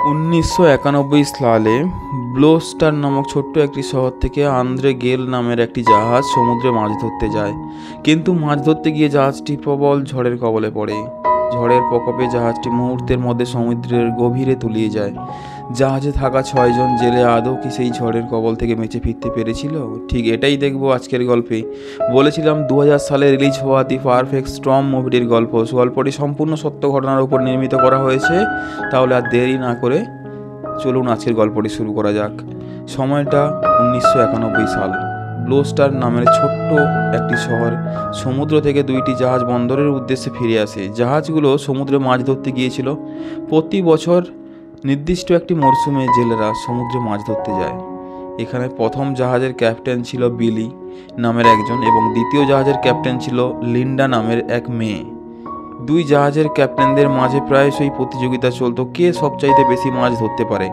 1991 সালে ব্লোস্টার নামক ছোট্ট একটি শহর থেকে আন্দ্রে গেল নামের একটি জাহাজ সমুদ্রে মাছ ধরতে যায়। কিন্তু মাছ ধরতে গিয়ে জাহাজটি প্রবল ঝড়ের কবলে পড়ে। ঝড়ের প্রকোপে জাহাজটি মুহূর্তের মধ্যে সমুদ্রের গভীরে তলিয়ে যায়। জাহাজে থাকা 6 জন জেলে আদৌ কি সেই ঝড়ের কবল থেকে বেঁচে ফিরতে পেরেছিল? ঠিক এটাই দেখব আজকের গল্পে। বলেছিলাম 2000 সালে রিলিজ হওয়া দি পারফেক্ট স্টর্ম মুভিটির গল্পটি সম্পূর্ণ সত্য ঘটনার উপর নির্মিত করা হয়েছে। তাহলে আর দেরি না করে চলুন আজকের গল্পটি শুরু করা যাক। সময়টা 1991 সাল। ব্লোস্টার নামের ছোট্ট একটি শহর। সমুদ্র থেকে 2টি জাহাজ বন্দরের উদ্দেশ্যে ফিরে আসে। জাহাজগুলো সমুদ্রে মাছ ধরতে গিয়েছিল। প্রতি বছর নির্দিষ্ট একটি মরশুমে জেলেরা সমুদ্রে মাছ ধরতে যায়। এখানে প্রথম জাহাজের ক্যাপ্টেন ছিল বিলি নামের একজন এবং দ্বিতীয় জাহাজের ক্যাপ্টেন ছিল লিন্ডা নামের এক মেয়ে। দুই জাহাজের ক্যাপ্টেনদের মাঝে প্রায়শই প্রতিযোগিতা চলতো কে সবচাইতে বেশি মাছ ধরতে পারে।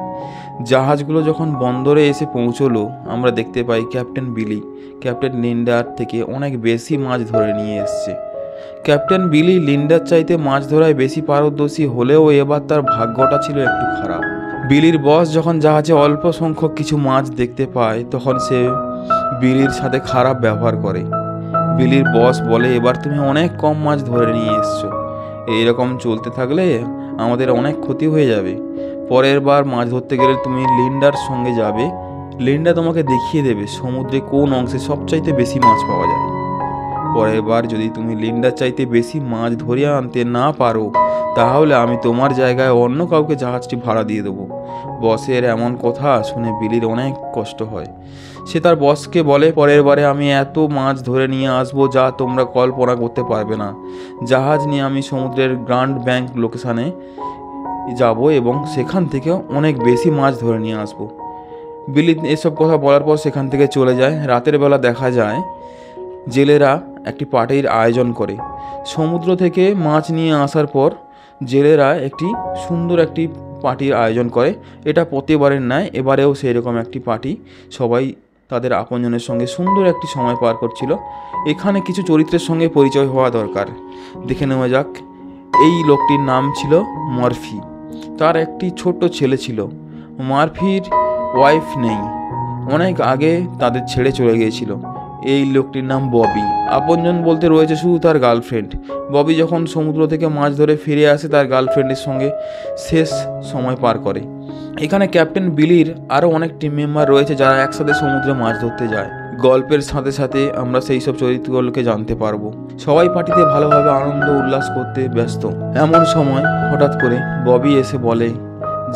জাহাজগুলো যখন বন্দরে এসে পৌঁছলো, আমরা দেখতে পাই ক্যাপ্টেন বিলি ক্যাপ্টেন লিন্ডার থেকে অনেক বেশি মাছ ধরে নিয়ে এসছে। ক্যাপ্টেন বিলি লিন্ডার চাইতে মাছ ধরায় বেশি পারদর্শী হলেও এবার তার ভাগ্যটা ছিল একটু খারাপ। বিলির বস যখন জাহাজে অল্প সংখ্যক কিছু মাছ দেখতে পায়, তখন সে বিলির সাথে খারাপ ব্যবহার করে। বিলির বস বলে, এবার তুমি অনেক কম মাছ ধরে নিয়ে এসছো, এইরকম চলতে থাকলে আমাদের অনেক ক্ষতি হয়ে যাবে। পরের বার মাছ ধরতে গেলে তুমি লিন্ডার সঙ্গে যাবে। লিন্ডা তোমাকে দেখিয়ে দেবে সমুদ্রে কোন অংশে সবচাইতে বেশি মাছ পাওয়া যায়। পরের বার যদি তুমি লিন্ডার চাইতে বেশি মাছ ধরিয়ে আনতে না পারো, তাহলে আমি তোমার জায়গায় অন্য কাউকে জাহাজটি ভাড়া দিয়ে দেবো। বসের এমন কথা শুনে বিলির অনেক কষ্ট হয়। সে তার বসকে বলে, পরের বারে আমি এত মাছ ধরে নিয়ে আসবো যা তোমরা কল্পনা করতে পারবে না। জাহাজ নিয়ে আমি সমুদ্রের গ্র্যান্ড ব্যাংক লোকেশনে যাব এবং সেখান থেকে অনেক বেশি মাছ ধরে নিয়ে আসবো। বিলি এসব কথা বলার পর সেখান থেকে চলে যায়। রাতের বেলা দেখা যায় জেলেরা একটি পার্টির আয়োজন করে। সমুদ্র থেকে মাছ নিয়ে আসার পর জেলেরা একটি সুন্দর একটি পার্টির আয়োজন করে। এটা প্রতিবারের ন্যায় এবারেও সেই রকম একটি পার্টি। সবাই তাদের আপনজনের সঙ্গে সুন্দর একটি সময় পার করছিল। এখানে কিছু চরিত্রের সঙ্গে পরিচয় হওয়া দরকার। দেখে নেওয়া যাক। এই লোকটির নাম ছিল মার্ফি। তার একটি ছোট্ট ছেলে ছিল। মার্ফির ওয়াইফ নেই, অনেক আগে তাদের ছেড়ে চলে গিয়েছিল। এই লোকটির নাম ববি। আপনজন বলতে রয়েছে শুধু তার গার্লফ্রেন্ড। ববি যখন সমুদ্র থেকে মাছ ধরে ফিরে আসে, তার গার্লফ্রেন্ডের সঙ্গে শেষ সময় পার করে। এখানে ক্যাপ্টেন বিলির আরও অনেক টিম মেম্বার রয়েছে যারা একসাথে সমুদ্রে মাছ ধরতে যায়। গল্পের সাথে সাথে আমরা সেই সব চরিত্রগুলোকে জানতে পারবো। সবাই পার্টিতে ভালোভাবে আনন্দ উল্লাস করতে ব্যস্ত। এমন সময় হঠাৎ করে ববি এসে বলে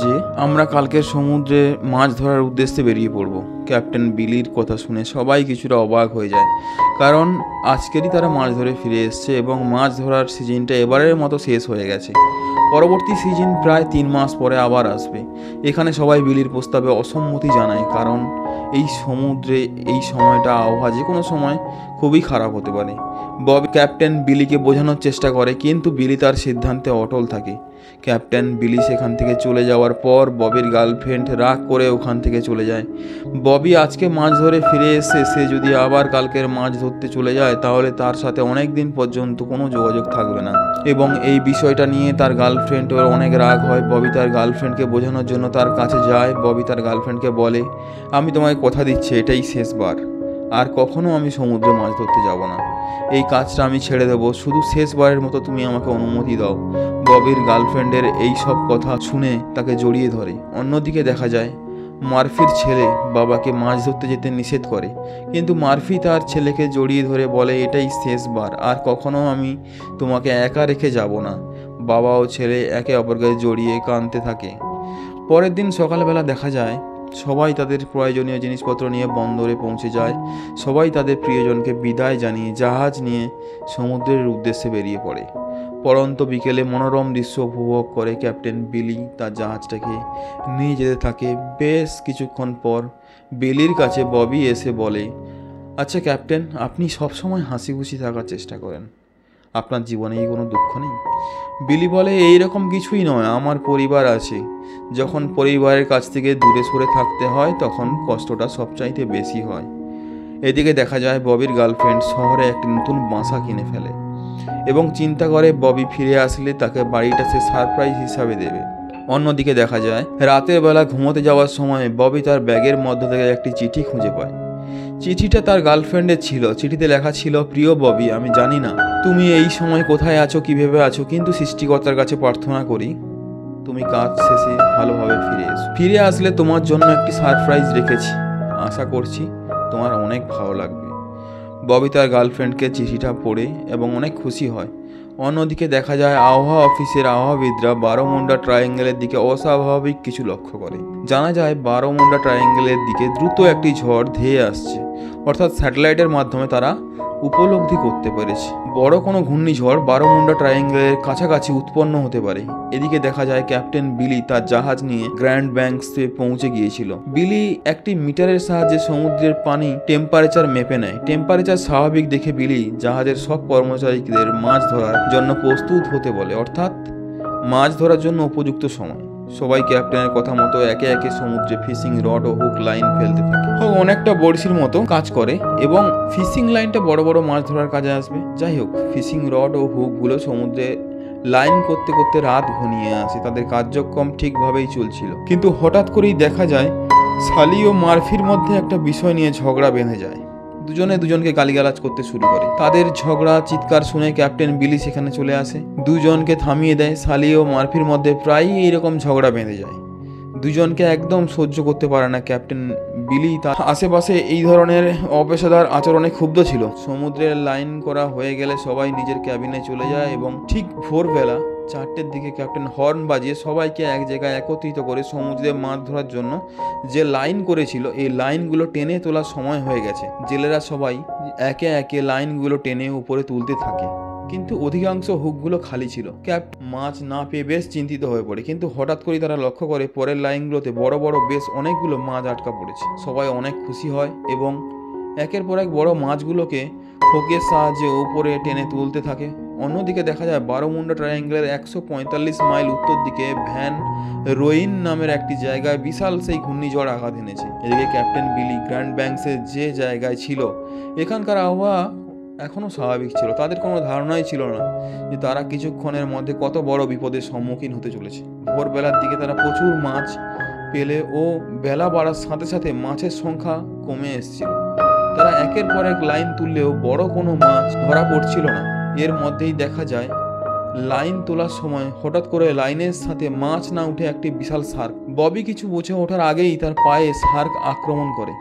যে আমরা কালকের সমুদ্রে মাছ ধরার উদ্দেশ্যে বেরিয়ে পড়ব। ক্যাপ্টেন বিলির কথা শুনে সবাই কিছুটা অবাক হয়ে যায়, কারণ আজকেরই তারা মাছ ধরে ফিরে এসছে এবং মাছ ধরার সিজনটা এবারের মতো শেষ হয়ে গেছে। পরবর্তী সিজন প্রায় 3 মাস পরে আবার আসবে। এখানে সবাই বিলির প্রস্তাবে অসম্মতি জানায়, কারণ এই সমুদ্রে এই সময়টা আবহাওয়া যে কোনো সময় খুবই খারাপ হতে পারে। ববি ক্যাপ্টেন বিলিকে বোঝানোর চেষ্টা করে, কিন্তু বিলি তার সিদ্ধান্তে অটল থাকে। ক্যাপ্টেন বিলি সেখান থেকে চলে যাওয়ার পর ববির গার্লফ্রেন্ড রাগ করে ওখান থেকে চলে যায়। ববি আজকে মাছ ধরে ফিরে এসে সে যদি আবার কালকের মাছ ধরতে চলে যায়, তাহলে তার সাথে অনেক দিন পর্যন্ত কোনো যোগাযোগ থাকবে না এবং এই বিষয়টা নিয়ে তার গার্লফ্রেন্ডের অনেক রাগ হয়। ববি তার গার্লফ্রেন্ডকে বোঝানোর জন্য তার কাছে যায়। ববি তার গার্লফ্রেন্ডকে বলে, আমি তোমায় কথা দিচ্ছি এটাই শেষবার, আর কখনো আমি সমুদ্রে মাছ ধরতে যাব না। এই কাজটা আমি ছেড়ে দেবো, শুধু শেষবারের মতো তুমি আমাকে অনুমতি দাও। ববির গার্লফ্রেন্ডের এই সব কথা শুনে তাকে জড়িয়ে ধরে। অন্যদিকে দেখা যায় মার্ফির ছেলে বাবাকে মাছ ধরতে যেতে নিষেধ করে, কিন্তু মার্ফি তার ছেলেকে জড়িয়ে ধরে বলে, এটাই শেষবার, আর কখনো আমি তোমাকে একা রেখে যাব না। বাবা ও ছেলে একে অপরকে জড়িয়ে কাঁদতে থাকে। পরের দিন সকালবেলা দেখা যায় সবাই তাদের প্রয়োজনীয় জিনিসপত্র নিয়ে বন্দরে পৌঁছে যায়। সবাই তাদের প্রিয়জনকে বিদায় জানিয়ে জাহাজ নিয়ে সমুদ্রের উদ্দেশ্যে বেরিয়ে পড়ে। পরন্ত বিকেলে মনোরম দৃশ্য উপভোগ করে ক্যাপ্টেন বিলি তার জাহাজটাকে নিয়ে যেতে থাকে। বেশ কিছুক্ষণ পর বিলির কাছে ববি এসে বলে, আচ্ছা ক্যাপ্টেন, আপনি সবসময় হাসি খুশি থাকার চেষ্টা করেন, আপনার জীবনেই কোনো দুঃখ নেই? বিলি বলে, এইরকম কিছুই নয়, আমার পরিবার আছে। যখন পরিবারের কাছ থেকে দূরে সরে থাকতে হয় তখন কষ্টটা সবচাইতে বেশি হয়। এদিকে দেখা যায় ববির গার্লফ্রেন্ড শহরে একটি নতুন বাসা কিনে ফেলে এবং চিন্তা করে ববি ফিরে আসলে তাকে বাড়িটা সে সারপ্রাইজ হিসাবে দেবে। অন্যদিকে দেখা যায় রাতের বেলা ঘুমোতে যাওয়ার সময় ববি তার ব্যাগের মধ্য থেকে একটি চিঠি খুঁজে পায়। চিঠিটা তার গার্লফ্রেন্ডের ছিল। চিঠিতে লেখা ছিল, প্রিয় ববি, আমি জানি না তুমি এই সময় কোথায় আছো, কিভাবে আছো, কিন্তু সৃষ্টিকর্তার কাছে প্রার্থনা করি তুমি কাজ শেষে ভালোভাবে ফিরে এসো। ফিরে আসলে তোমার জন্য একটি সারপ্রাইজ রেখেছি, আশা করছি তোমার অনেক ভালো লাগবে। ববি তার গার্লফ্রেন্ডকে চিঠিটা পড়ে এবং অনেক খুশি হয়। অন্যদিকে দেখা যায় আবহাওয়া অফিসের আবহাওয়াবিদরা বারোমুন্ডা ট্রায়াঙ্গেলের দিকে অস্বাভাবিক কিছু লক্ষ্য করে। জানা যায় বারোমুন্ডা ট্রায়াঙ্গেলের দিকে দ্রুত একটি ঝড় ধেয়ে আসছে, অর্থাৎ স্যাটেলাইটের মাধ্যমে তারা উপলব্ধি করতে পেরেছে বড় কোনো ঘূর্ণিঝড় বারোমুন্ডা ট্রায়াঙ্গেলের কাছাকাছি উৎপন্ন হতে পারে। এদিকে দেখা যায় ক্যাপ্টেন বিলি তার জাহাজ নিয়ে গ্র্যান্ড ব্যাংকসে পৌঁছে গিয়েছিল। বিলি একটি মিটারের সাহায্যে সমুদ্রের পানি টেম্পারেচার মেপে নেয়। টেম্পারেচার স্বাভাবিক দেখে বিলি জাহাজের সব কর্মচারীদের মাছ ধরার জন্য প্রস্তুত হতে বলে, অর্থাৎ মাছ ধরার জন্য উপযুক্ত সময়। সবাই ক্যাপ্টেনের কথা মতো একে একে সমুদ্রে ফিশিং রড ও হুক লাইন ফেলতে থাকে। অনেকটা বড়শির মতো কাজ করে এবং ফিশিং লাইনটা বড় বড় মাছ ধরার কাজে আসবে। যাই হোক, ফিশিং রড ও হুকগুলো সমুদ্রে লাইন করতে করতে রাত ঘনিয়ে আসে। তাদের কার্যক্রম ঠিকভাবেই চলছিল, কিন্তু হঠাৎ করেই দেখা যায় সালি ও মার্ফির মধ্যে একটা বিষয় নিয়ে ঝগড়া বেঁধে যায়। দুজনে দুজনকে গালিগালাজ করতে শুরু করে। তাদের ঝগড়া চিৎকার শুনে ক্যাপ্টেন বিলি সেখানে চলে আসে, দুজনকে থামিয়ে দেয়। সালি ও মার্ফির মধ্যে প্রায়ই এইরকম ঝগড়া বেঁধে যায়। দুজনকে একদম সহ্য করতে পারে না ক্যাপ্টেন বিলি। তার আশেপাশে এই ধরনের অপেশাদার আচরণে ক্ষুব্ধ ছিল। সমুদ্রের লাইন করা হয়ে গেলে সবাই নিজের ক্যাবিনে চলে যায় এবং ঠিক ভোরবেলা 4টের দিকে ক্যাপ্টেন হর্ন বাজিয়ে সবাইকে এক জায়গায় একত্রিত করে সমুদ্রে মাছ ধরার জন্য যে লাইন করেছিল এই লাইনগুলো টেনে তোলার সময় হয়ে গেছে। জেলেরা সবাই একে একে লাইনগুলো টেনে উপরে তুলতে থাকে, কিন্তু অধিকাংশ হুকগুলো খালি ছিল। ক্যাপ মাছ না পেয়ে বেশ চিন্তিত হয়ে পড়ে, কিন্তু হঠাৎ করে তারা লক্ষ্য করে পরের লাইনগুলোতে বড় বড় বেশ অনেকগুলো মাছ আটকা পড়েছে। সবাই অনেক খুশি হয় এবং একের পর এক বড় মাছগুলোকে হুকের সাহায্যে উপরে টেনে তুলতে থাকে। অন্যদিকে দেখা যায় বারোমুন্ডা ট্রায়াঙ্গেলের 145 মাইল উত্তর দিকে ভ্যান রোইন নামের একটি জায়গায় বিশাল সেই ঘূর্ণিঝড় আঘাত এনেছে। এদিকে ক্যাপ্টেন বিলি গ্র্যান্ড ব্যাংকসের যে জায়গায় ছিল এখানকার আবহাওয়া এখনও স্বাভাবিক ছিল। তাদের কোনো ধারণাই ছিল না যে তারা কিছুক্ষণের মধ্যে কত বড় বিপদের সম্মুখীন হতে চলেছে। ভোরবেলার দিকে তারা প্রচুর মাছ পেলে ও বেলা বাড়ার সাথে সাথে মাছের সংখ্যা কমে এসেছিল। তারা একের পর এক লাইন তুললেও বড় কোনো মাছ ধরা পড়ছিল না। এর মধ্যেই দেখা যায় লাইন তোলার সময় হঠাৎ করে লাইনের সাথে মাছ না উঠে একটি বিশাল শার্ক। ববি কিছু বুঝে ওঠার আগেই তার পায়ে শার্ক আক্রমণ করে।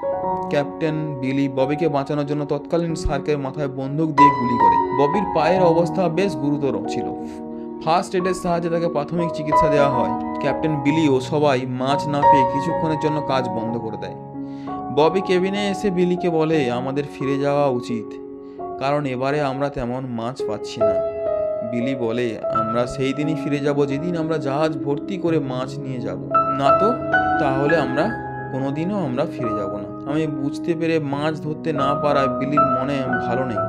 ক্যাপ্টেন বিলি ববিকে বাঁচানোর জন্য তৎকালীন শার্কের মাথায় বন্দুক দিয়ে গুলি করে। ববির পায়ের অবস্থা বেশ গুরুতর ছিল। ফার্স্ট এডের সাহায্যে তাকে প্রাথমিক চিকিৎসা দেওয়া হয়। ক্যাপ্টেন বিলি ও সবাই মাছ না পেয়ে কিছুক্ষণের জন্য কাজ বন্ধ করে দেয়। ববি কেবিনে এসে বিলিকে বলে, আমাদের ফিরে যাওয়া উচিত, কারণ এবারে আমরা তেমন মাছ পাচ্ছি না। বিলি বলে, আমরা সেই দিনই ফিরে যাব যেদিন আমরা জাহাজ ভর্তি করে মাছ নিয়ে যাব, না তো তাহলে আমরা কোনোদিনও আমরা ফিরে যাব না। আমি বুঝতে পেরে মাছ ধরতে না পারায় বিলির মনে ভালো নেই।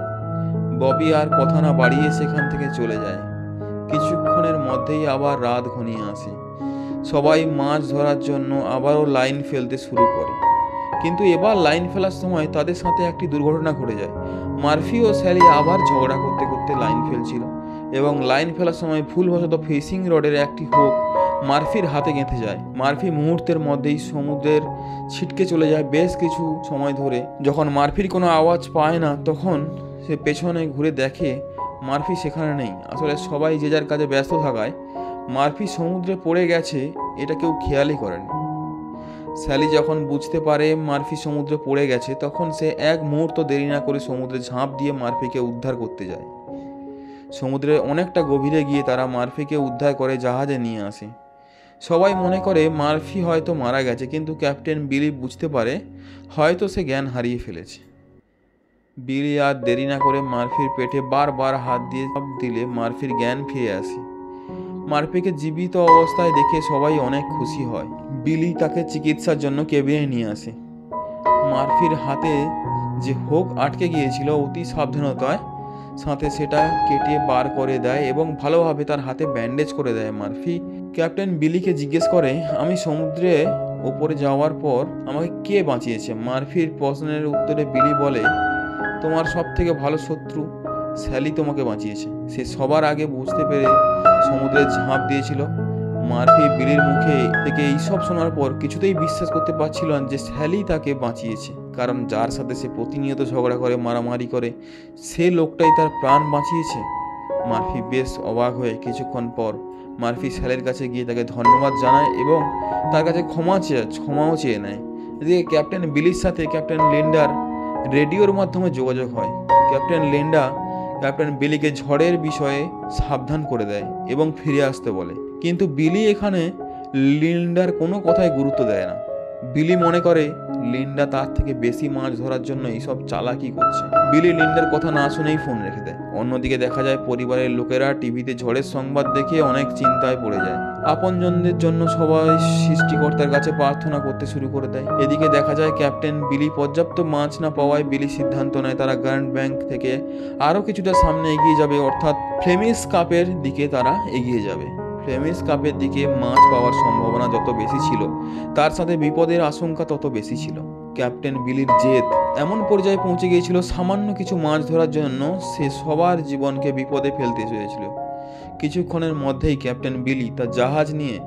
ববি আর কথা না বাড়িয়ে সেখান থেকে চলে যায়। কিছুক্ষণের মধ্যেই আবার রাত ঘনিয়ে আসে। সবাই মাছ ধরার জন্য আবারও লাইন ফেলতে শুরু করে, কিন্তু এবার লাইন ফেলার সময় তাদের সাথে একটি দুর্ঘটনা ঘটে যায়। মার্ফি ও স্যালি আবার ঝগড়া করতে করতে লাইন ফেলছিল এবং লাইন ফেলার সময় ভুলবশত ফিশিং রডের একটি হুক মার্ফির হাতে গেঁথে যায়। মার্ফি মুহূর্তের মধ্যেই সমুদ্রের ছিটকে চলে যায়। বেশ কিছু সময় ধরে যখন মার্ফির কোনো আওয়াজ পায় না, তখন সে পেছনে ঘুরে দেখে মার্ফি সেখানে নেই। আসলে সবাই যে যার কাজে ব্যস্ত থাকায় মার্ফি সমুদ্রে পড়ে গেছে এটা কেউ খেয়ালই করেনি। স্যালি যখন বুঝতে পারে মার্ফি সমুদ্রে পড়ে গেছে, তখন সে এক মুহূর্ত দেরি না করে সমুদ্রে ঝাঁপ দিয়ে মার্ফিকে উদ্ধার করতে যায়। সমুদ্রে অনেকটা গভীরে গিয়ে তারা মার্ফিকে উদ্ধার করে জাহাজে নিয়ে আসে। সবাই মনে করে মার্ফি হয়তো মারা গেছে, কিন্তু ক্যাপ্টেন বিলি বুঝতে পারে হয়তো সে জ্ঞান হারিয়ে ফেলেছে। বিলি আর দেরি না করে মার্ফির পেটে বারবার হাত দিয়ে চাপ দিলে মার্ফির জ্ঞান ফিরে আসে। মার্ফিকে জীবিত অবস্থায় দেখে সবাই অনেক খুশি হয়। বিলি তাকে চিকিৎসার জন্য কেবিনে নিয়ে আসে। মার্ফির হাতে যে হুক আটকে গিয়েছিল অতি সাবধানতায় সাথে সেটা কেটে বার করে দেয় এবং ভালোভাবে তার হাতে ব্যান্ডেজ করে দেয়। মার্ফি ক্যাপ্টেন বিলিকে জিজ্ঞেস করে, আমি সমুদ্রে ওপরে যাওয়ার পর আমাকে কে বাঁচিয়েছে? মার্ফির প্রশ্নের উত্তরে বিলি বলে, তোমার সব থেকে ভালো শত্রু স্যালি তোমাকে বাঁচিয়েছে। সে সবার আগে বুঝতে পেরে সমুদ্রে ঝাঁপ দিয়েছিল। মার্ফি বিলির মুখে থেকে এইসব শোনার পর কিছুতেই বিশ্বাস করতে পারছিল না যে স্যালি তাকে বাঁচিয়েছে, কারণ যার সাথে সে প্রতিনিয়ত ঝগড়া করে, মারামারি করে, সে লোকটাই তার প্রাণ বাঁচিয়েছে। মার্ফি বেশ অবাক হয়ে কিছুক্ষণ পর মার্ফি স্যালের কাছে গিয়ে তাকে ধন্যবাদ জানায় এবং তার কাছে ক্ষমাও চেয়ে নেয়। এদিকে ক্যাপ্টেন বিলির সাথে ক্যাপ্টেন লিন্ডার রেডিওর মাধ্যমে যোগাযোগ হয়। ক্যাপ্টেন লিন্ডা ক্যাপ্টেন বিলিকে ঝড়ের বিষয়ে সাবধান করে দেয় এবং ফিরে আসতে বলে, কিন্তু বিলি এখানে লিন্ডার কোনো কথায় গুরুত্ব দেয় না। বিলি মনে করে লিন্ডা তার থেকে বেশি মাছ ধরার জন্য এইসব চালাকি করছে। বিলি লিন্ডার কথা না শুনেই ফোন রেখে দেয়। অন্যদিকে দেখা যায় পরিবারের লোকেরা টিভিতে ঝড়ের সংবাদ দেখে অনেক চিন্তায় পড়ে যায়। আপনজনদের জন্য সবাই সৃষ্টিকর্তার কাছে প্রার্থনা করতে শুরু করে দেয়। এদিকে দেখা যায় ক্যাপ্টেন বিলি পর্যাপ্ত মাছ না পাওয়ায় বিলি সিদ্ধান্ত নেয় তারা গ্র্যান্ড ব্যাংক থেকে আরও কিছুটা সামনে এগিয়ে যাবে, অর্থাৎ ফ্লেমিশ কাপের দিকে তারা এগিয়ে যাবে। ফ্লেমিশ কাপের দিকে মাছ পাওয়ার সম্ভাবনা যত বেশি ছিল, তার সাথে বিপদের আশঙ্কা তত বেশি ছিল। ক্যাপ্টেন বিলির জেদ এমন পর্যায়ে পৌঁছে গিয়েছিল, সামান্য কিছু মাছ ধরার জন্য সে সবার জীবনকে বিপদে ফেলতে চেয়েছিল। কিছুক্ষণের মধ্যেই ক্যাপ্টেন বিলি তার জাহাজ নিয়ে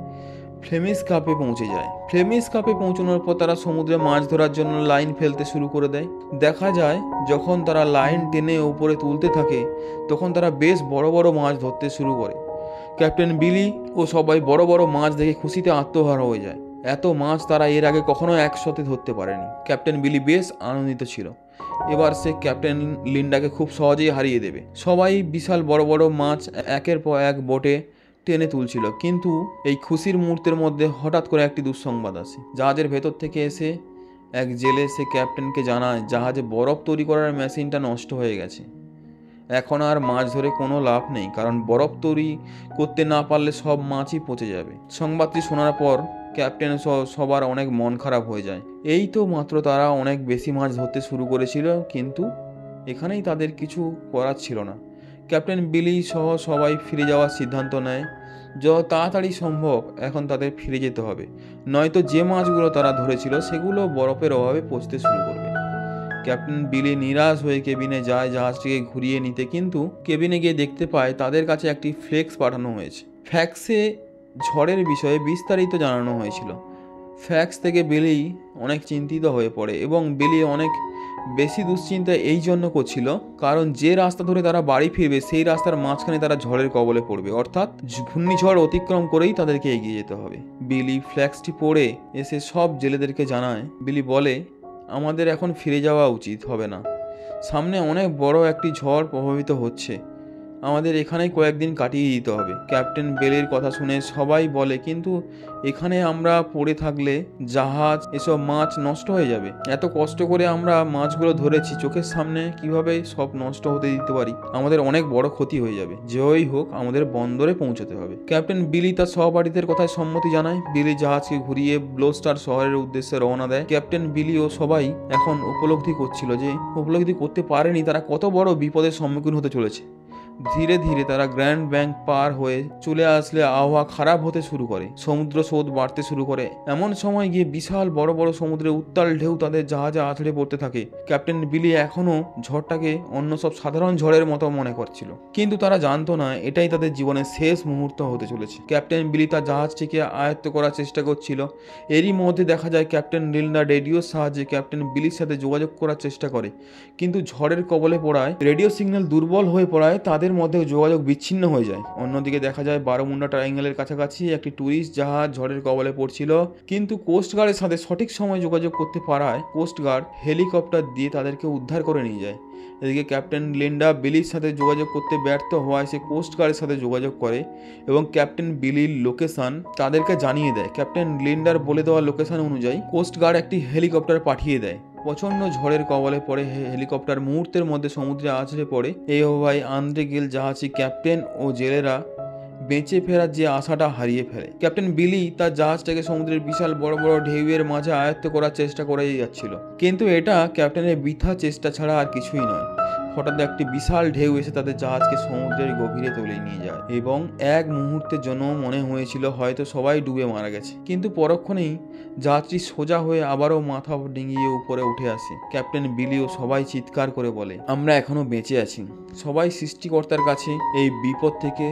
ফ্লেমিশ কাপে পৌঁছে যায়। ফ্লেমিশ কাপে পৌঁছানোর পর তারা সমুদ্রে মাছ ধরার জন্য লাইন ফেলতে শুরু করে দেয়। দেখা যায় যখন তারা লাইন টেনে উপরে তুলতে থাকে তখন তারা বেশ বড় বড় মাছ ধরতে শুরু করে। ক্যাপ্টেন বিলি ও সবাই বড় বড় মাছ দেখে খুশিতে আত্মহারা হয়ে যায়। এত মাছ তারা এর আগে কখনো একসাথে ধরতে পারেনি। ক্যাপ্টেন বিলি বেশ আনন্দিত ছিল, এবার সে ক্যাপ্টেন লিন্ডাকে খুব সহজেই হারিয়ে দেবে। সবাই বিশাল বড় বড় মাছ একের পর এক বোটে টেনে তুলছিল, কিন্তু এই খুশির মুহূর্তের মধ্যে হঠাৎ করে একটি দুঃসংবাদ আসে। জাহাজের ভেতর থেকে এসে এক জেলে সে ক্যাপ্টেনকে জানায় জাহাজে বরফ তৈরি করার মেশিনটা নষ্ট হয়ে গেছে। এখন আর মাছ ধরে কোনো লাভ নেই, কারণ বরফ তৈরি করতে না পারলে সব মাছই পচে যাবে। সংবাদটি শোনার পর ক্যাপ্টেন সবার অনেক মন খারাপ হয়ে যায়। এই তো মাত্র তারা অনেক বেশি মাছ ধরতে শুরু করেছিল, কিন্তু এখানেই তাদের কিছু করার ছিল না। ক্যাপ্টেন বিলি সহ সবাই ফিরে যাওয়ার সিদ্ধান্ত নেয়। যত তাড়াতাড়ি সম্ভব এখন তাদের ফিরে যেতে হবে, নয়তো যে মাছগুলো তারা ধরেছিল সেগুলো বরফের অভাবে পচতে শুরু করবে। ক্যাপ্টেন বিলি নিরাশ হয়ে কেবিনে যায় জাহাজটিকে ঘুরিয়ে নিতে, কিন্তু কেবিনে গিয়ে দেখতে পায় তাদের কাছে একটি ফ্লেক্স পাঠানো হয়েছে। ফ্যাক্সে ঝড়ের বিষয়ে বিস্তারিত জানানো হয়েছিল। ফ্যাক্স থেকে বিলি অনেক চিন্তিত হয়ে পড়ে এবং বিলি অনেক বেশি দুশ্চিন্তা এই জন্য করছিল কারণ যে রাস্তা ধরে তারা বাড়ি ফিরবে সেই রাস্তার মাঝখানে তারা ঝড়ের কবলে পড়বে, অর্থাৎ ঘূর্ণিঝড় অতিক্রম করেই তাদেরকে এগিয়ে যেতে হবে। বিলি ফ্ল্যাক্সটি পড়ে এসে সব জেলেদেরকে জানায়। বিলি বলে, আমাদের এখন ফিরে যাওয়া উচিত হবে না, সামনে অনেক বড় একটি ঝড় প্রভাবিত হচ্ছে, আমাদের এখানেই কয়েকদিন কাটিয়ে দিতে হবে। ক্যাপ্টেন বেলের কথা শুনে সবাই বলে, কিন্তু এখানে আমরা পড়ে থাকলে জাহাজ এসব মাছ নষ্ট হয়ে যাবে। এত কষ্ট করে আমরা মাছগুলো ধরেছি, চোখের সামনে কিভাবে সব নষ্ট হতে দিতে পারি? আমাদের অনেক বড় ক্ষতি হয়ে যাবে। যেই হোক আমাদের বন্দরে পৌঁছতে হবে। ক্যাপ্টেন বিলি তার সহপাঠীদের কথায় সম্মতি জানায়। বিলি জাহাজকে ঘুরিয়ে ব্লোস্টার শহরের উদ্দেশ্যে রওনা দেয়। ক্যাপ্টেন বিলি ও সবাই এখন উপলব্ধি করতে পারেনি তারা কত বড় বিপদের সম্মুখীন হতে চলেছে। ধীরে ধীরে তারা গ্র্যান্ড ব্যাংক পার হয়ে চলে আসলে আবহাওয়া খারাপ হতে শুরু করে, সমুদ্র স্রোত বাড়তে শুরু করে। এমন সময় গিয়ে বিশাল বড় বড় সমুদ্রের উত্তাল ঢেউ তাদের জাহাজে আছড়ে পড়তে থাকে। ক্যাপ্টেন বিলি এখনও ঝড়টাকে অন্য সব সাধারণ ঝড়ের মতো মনে করছিল, কিন্তু তারা জানতো না এটাই তাদের জীবনের শেষ মুহূর্ত হতে চলেছে। ক্যাপ্টেন বিলি তার জাহাজটিকে আয়ত্ত করার চেষ্টা করছিল। এরই মধ্যে দেখা যায় ক্যাপ্টেন লিন্ডা রেডিওর সাহায্যে ক্যাপ্টেন বিলির সাথে যোগাযোগ করার চেষ্টা করে, কিন্তু ঝড়ের কবলে পড়ায় রেডিও সিগন্যাল দুর্বল হয়ে পড়ায় তাদের মধ্যে যোগাযোগ বিচ্ছিন্ন হয়ে যায়। অন্যদিকে দেখা যায় বারোমুন্ডা ট্রায়াঙ্গেলের কাছাকাছি একটি ট্যুরিস্ট জাহাজ ঝড়ের কবলে পড়ছিল, কিন্তু কোস্টগার্ডের সাথে সঠিক সময় যোগাযোগ করতে পারায় কোস্টগার্ড হেলিকপ্টার দিয়ে তাদেরকে উদ্ধার করে নিয়ে যায়। এদিকে ক্যাপ্টেন লিন্ডা বিলির সাথে যোগাযোগ করতে ব্যর্থ হওয়ায় সে কোস্টগার্ডের সাথে যোগাযোগ করে এবং ক্যাপ্টেন বিলির লোকেশন তাদেরকে জানিয়ে দেয়। ক্যাপ্টেন লিন্ডার বলে দেওয়া লোকেশন অনুযায়ী কোস্টগার্ড একটি হেলিকপ্টার পাঠিয়ে দেয়। প্রচণ্ড ঝড়ের কবলে পড়ে হেলিকপ্টার মুহূর্তের মধ্যে সমুদ্রে আছড়ে পড়ে। এই অবস্থায় আন্দ্রে গিল জাহাজী ক্যাপ্টেন ও জেলেরা বেঁচে ফেরার যে আশাটা হারিয়ে ফেলে। ক্যাপ্টেন বিলি তার জাহাজটাকে সমুদ্রের বিশাল বড় বড় ঢেউয়ের মাঝে আয়ত্ত করার চেষ্টা করেই যাচ্ছিল, কিন্তু এটা ক্যাপ্টেনের বৃথা চেষ্টা ছাড়া আর কিছুই নয়। হঠাৎ একটি বিশাল ঢেউ এসে তাদের জাহাজকে সমুদ্রের গভীরে তুলে নিয়ে যায় এবং এক মুহূর্তের জন্য মনে হয়েছিল হয়তো সবাই ডুবে মারা গেছে, কিন্তু পরক্ষণেই জাহাজটি সোজা হয়ে আবারও মাথা ডিঙিয়ে উপরে উঠে আসে। ক্যাপ্টেন বিলি ও সবাই চিৎকার করে বলে, আমরা এখনো বেঁচে আছি। সবাই সৃষ্টিকর্তার কাছে এই বিপদ থেকে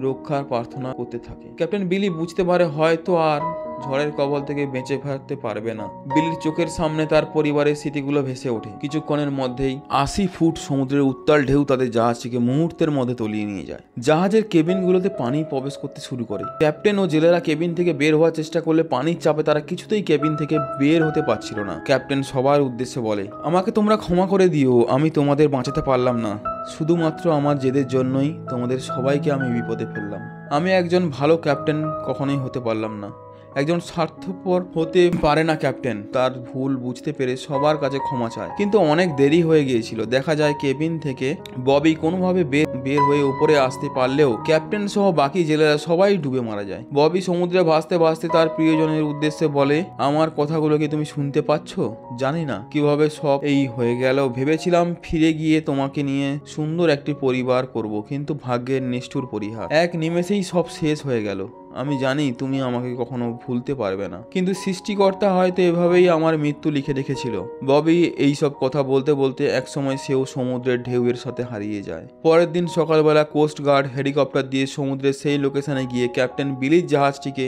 রক্ষার প্রার্থনা করতে থাকে। ক্যাপ্টেন বিলি বুঝতে পারে হয়তো আর ঝড়ের কবল থেকে বেঁচে ফিরতে পারবে না। বিলির চোখের সামনে তার পরিবারের স্মৃতিগুলো ভেসে ওঠে। কিছুক্ষণের মধ্যেই 80 ফুট সমুদ্রের উত্তাল ঢেউ তাদের জাহাজটিকে মুহূর্তের মধ্যে তলিয়ে নিয়ে যায়। জাহাজের কেবিনগুলোতে পানি প্রবেশ করতে শুরু করে। ক্যাপ্টেন ও জেলেরা কেবিন থেকে বের হওয়ার চেষ্টা করলে পানির চাপে তারা কিছুতেই কেবিন থেকে বের হতে পারছিল না। ক্যাপ্টেন সবার উদ্দেশ্যে বলে, আমাকে তোমরা ক্ষমা করে দিও, আমি তোমাদের বাঁচাতে পারলাম না। শুধুমাত্র আমার জেদের জন্যই তোমাদের সবাইকে আমি বিপদে ফেললাম। আমি একজন ভালো ক্যাপ্টেন কখনোই হতে পারলাম না। একজন স্বার্থপর হতে পারে না ক্যাপ্টেন। তার ভুল বুঝতে পেরে সবার কাছে ক্ষমা চায়, কিন্তু অনেক দেরি হয়ে গিয়েছিল। দেখা যায় কেবিন থেকে ববি কোনোভাবে বের হয়ে উপরে আসতে পারলেও ক্যাপ্টেন সহ বাকি জেলেরা সবাই ডুবে মারা যায়। ববি সমুদ্রে ভাসতে ভাসতে তার প্রিয়জনের উদ্দেশ্যে বলে, আমার কথাগুলো কি তুমি শুনতে পাচ্ছ? জানি না কিভাবে সব এই হয়ে গেল। ভেবেছিলাম ফিরে গিয়ে তোমাকে নিয়ে সুন্দর একটি পরিবার করব, কিন্তু ভাগ্যের নিষ্ঠুর পরিহার। এক নিমেষেই সব শেষ হয়ে গেল। আমি জানি তুমি আমাকে কখনো ভুলতে পারবে না, কিন্তু সৃষ্টিকর্তা হয়তো এভাবেই আমার মৃত্যু লিখে রেখেছিল। ববি এইসব কথা বলতে বলতে একসময় সেও সমুদ্রের ঢেউয়ের সাথে হারিয়ে যায়। পরের দিন সকালবেলা কোস্ট গার্ড হেলিকপ্টার দিয়ে সমুদ্রের সেই লোকেশনে গিয়ে ক্যাপ্টেন বিলির জাহাজটিকে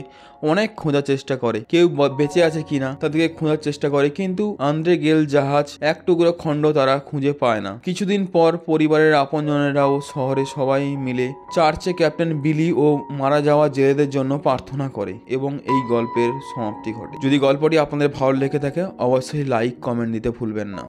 অনেক খোঁজার চেষ্টা করে, কেউ বেঁচে আছে কিনা তাদেরকে খোঁজার চেষ্টা করে, কিন্তু আন্দ্রে গেল জাহাজ এক টুকরো খণ্ড তারা খুঁজে পায় না। কিছুদিন পর পরিবারের আপনজনেরাও শহরে সবাই মিলে চার্চে ক্যাপ্টেন বিলি ও মারা যাওয়া জেলেদের জন্য প্রার্থনা করে এবং এই গল্পের সমাপ্তি ঘটে। যদি গল্পটি আপনাদের ভালো লেগে থাকে অবশ্যই লাইক কমেন্ট দিতে ভুলবেন না।